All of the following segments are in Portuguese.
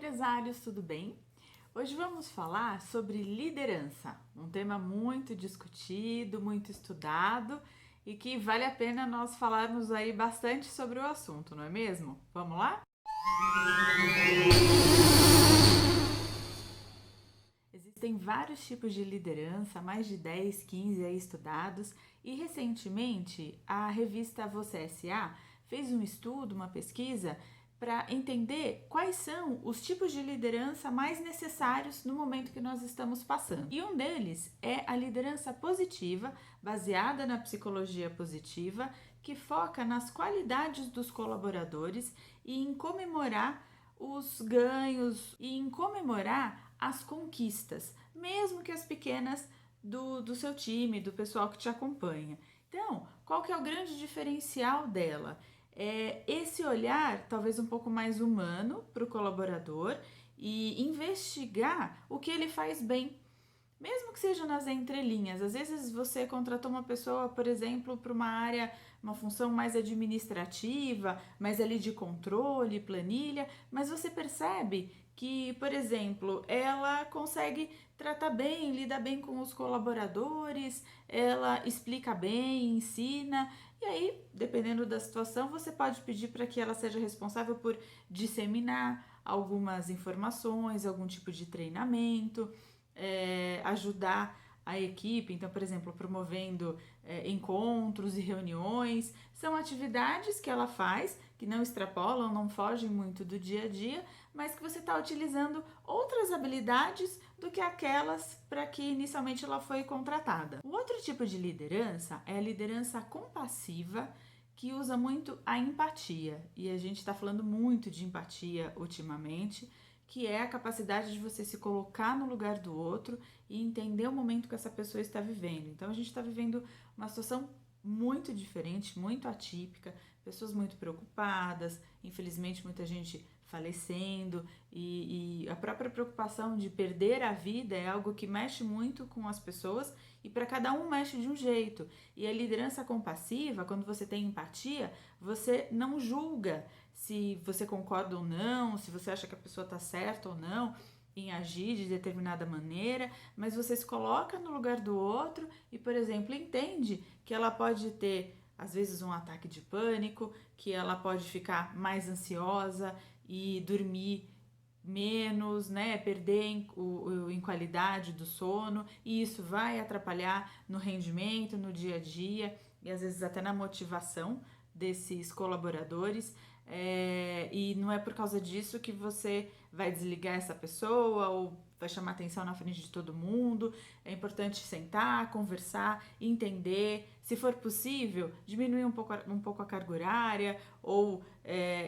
empresários, tudo bem? Hoje vamos falar sobre liderança, um tema muito discutido, muito estudado e que vale a pena nós falarmos aí bastante sobre o assunto, não é mesmo? Vamos lá? Existem vários tipos de liderança, mais de 10, 15 aí estudados, e recentemente a revista Você S.A. fez um estudo, uma pesquisa, para entender quais são os tipos de liderança mais necessários no momento que nós estamos passando. E um deles é a liderança positiva, baseada na psicologia positiva, que foca nas qualidades dos colaboradores e em comemorar os ganhos e em comemorar as conquistas, mesmo que as pequenas do seu time, do pessoal que te acompanha. Então, qual que é o grande diferencial dela? É esse olhar talvez um pouco mais humano para o colaborador e investigar o que ele faz bem, mesmo que seja nas entrelinhas. Às vezes você contratou uma pessoa, por exemplo, para uma área, uma função mais administrativa, mais ali de controle, planilha, mas você percebe que, por exemplo, ela consegue tratar bem, lidar bem com os colaboradores, ela explica bem, ensina, e aí, dependendo da situação, você pode pedir para que ela seja responsável por disseminar algumas informações, algum tipo de treinamento, ajudar a equipe, então, por exemplo, promovendo encontros e reuniões, são atividades que ela faz, que não extrapolam, não fogem muito do dia a dia, mas que você está utilizando outras habilidades do que aquelas para que inicialmente ela foi contratada. O outro tipo de liderança é a liderança compassiva, que usa muito a empatia, e a gente está falando muito de empatia ultimamente, que é a capacidade de você se colocar no lugar do outro e entender o momento que essa pessoa está vivendo. Então a gente está vivendo uma situação muito diferente, muito atípica, pessoas muito preocupadas, infelizmente muita gente falecendo e a própria preocupação de perder a vida é algo que mexe muito com as pessoas e para cada um mexe de um jeito. E a liderança compassiva, quando você tem empatia, você não julga se você concorda ou não, se você acha que a pessoa está certa ou não em agir de determinada maneira, mas você se coloca no lugar do outro e, por exemplo, entende que ela pode ter, às vezes, um ataque de pânico, que ela pode ficar mais ansiosa e dormir menos, né, perder em qualidade do sono, e isso vai atrapalhar no rendimento, no dia a dia e às vezes até na motivação desses colaboradores. E não é por causa disso que você vai desligar essa pessoa ou vai chamar atenção na frente de todo mundo. É importante sentar, conversar, entender, se for possível, diminuir um pouco a carga horária ou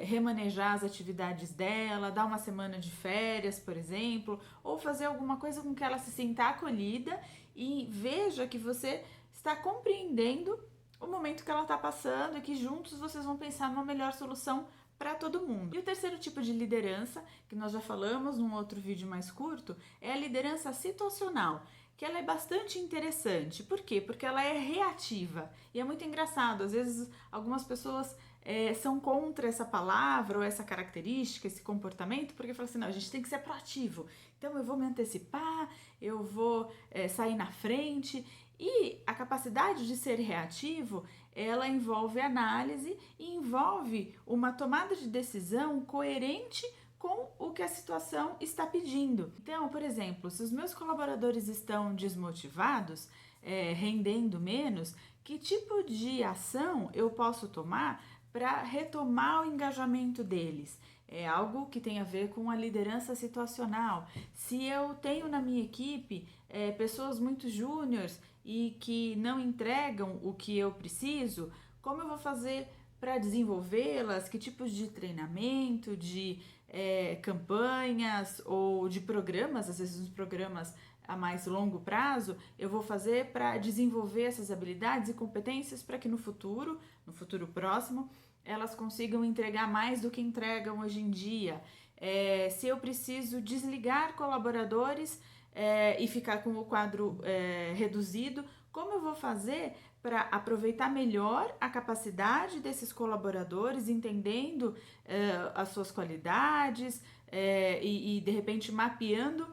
remanejar as atividades dela, dar uma semana de férias, por exemplo, ou fazer alguma coisa com que ela se sinta acolhida e veja que você está compreendendo o momento que ela está passando e que juntos vocês vão pensar numa melhor solução para todo mundo. E o terceiro tipo de liderança, que nós já falamos num outro vídeo mais curto, é a liderança situacional, que ela é bastante interessante. Por quê? Porque ela é reativa. E é muito engraçado, às vezes algumas pessoas são contra essa palavra ou essa característica, esse comportamento, porque falam assim, não, a gente tem que ser proativo. Então eu vou me antecipar, eu vou sair na frente. E a capacidade de ser reativo, ela envolve análise e envolve uma tomada de decisão coerente com o que a situação está pedindo. Então, por exemplo, se os meus colaboradores estão desmotivados, rendendo menos, que tipo de ação eu posso tomar para retomar o engajamento deles? É algo que tem a ver com a liderança situacional. Se eu tenho na minha equipe pessoas muito júniores e que não entregam o que eu preciso, como eu vou fazer para desenvolvê-las? Que tipos de treinamento, de campanhas ou de programas, às vezes os programas a mais longo prazo, eu vou fazer para desenvolver essas habilidades e competências para que no futuro próximo, elas consigam entregar mais do que entregam hoje em dia. Se eu preciso desligar colaboradores e ficar com o quadro reduzido, como eu vou fazer para aproveitar melhor a capacidade desses colaboradores, entendendo as suas qualidades e de repente mapeando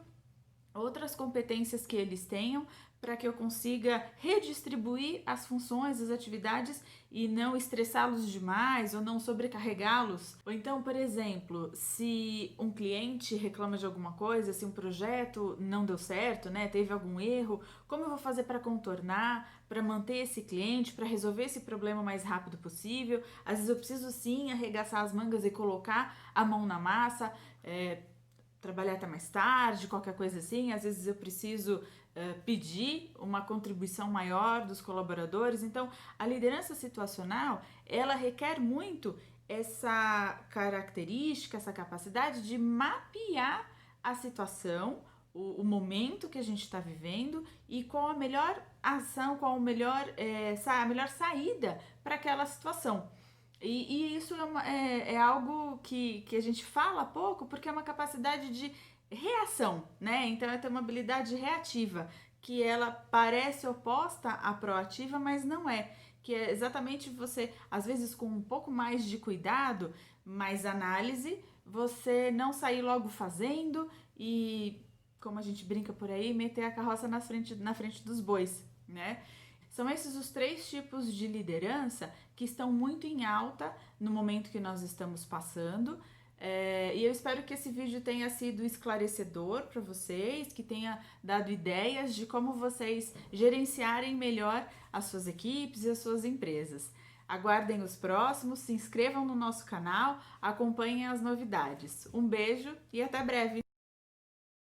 outras competências que eles tenham para que eu consiga redistribuir as funções, as atividades e não estressá-los demais ou não sobrecarregá-los. Ou então, por exemplo, se um cliente reclama de alguma coisa, se um projeto não deu certo, né, teve algum erro, como eu vou fazer para contornar, para manter esse cliente, para resolver esse problema o mais rápido possível? Às vezes eu preciso sim arregaçar as mangas e colocar a mão na massa, trabalhar até mais tarde, qualquer coisa assim. Às vezes eu preciso pedir uma contribuição maior dos colaboradores. Então, a liderança situacional, ela requer muito essa característica, essa capacidade de mapear a situação, o momento que a gente está vivendo e qual a melhor ação, qual a melhor saída para aquela situação. E isso é algo que a gente fala pouco porque é uma capacidade de reação, né? Então é ter uma habilidade reativa, que ela parece oposta à proativa, mas não é. Que é exatamente você, às vezes com um pouco mais de cuidado, mais análise, você não sair logo fazendo e, como a gente brinca por aí, meter a carroça na frente dos bois, né? São esses os 3 tipos de liderança que estão muito em alta no momento que nós estamos passando. E eu espero que esse vídeo tenha sido esclarecedor para vocês, que tenha dado ideias de como vocês gerenciarem melhor as suas equipes e as suas empresas. Aguardem os próximos, se inscrevam no nosso canal, acompanhem as novidades. Um beijo e até breve!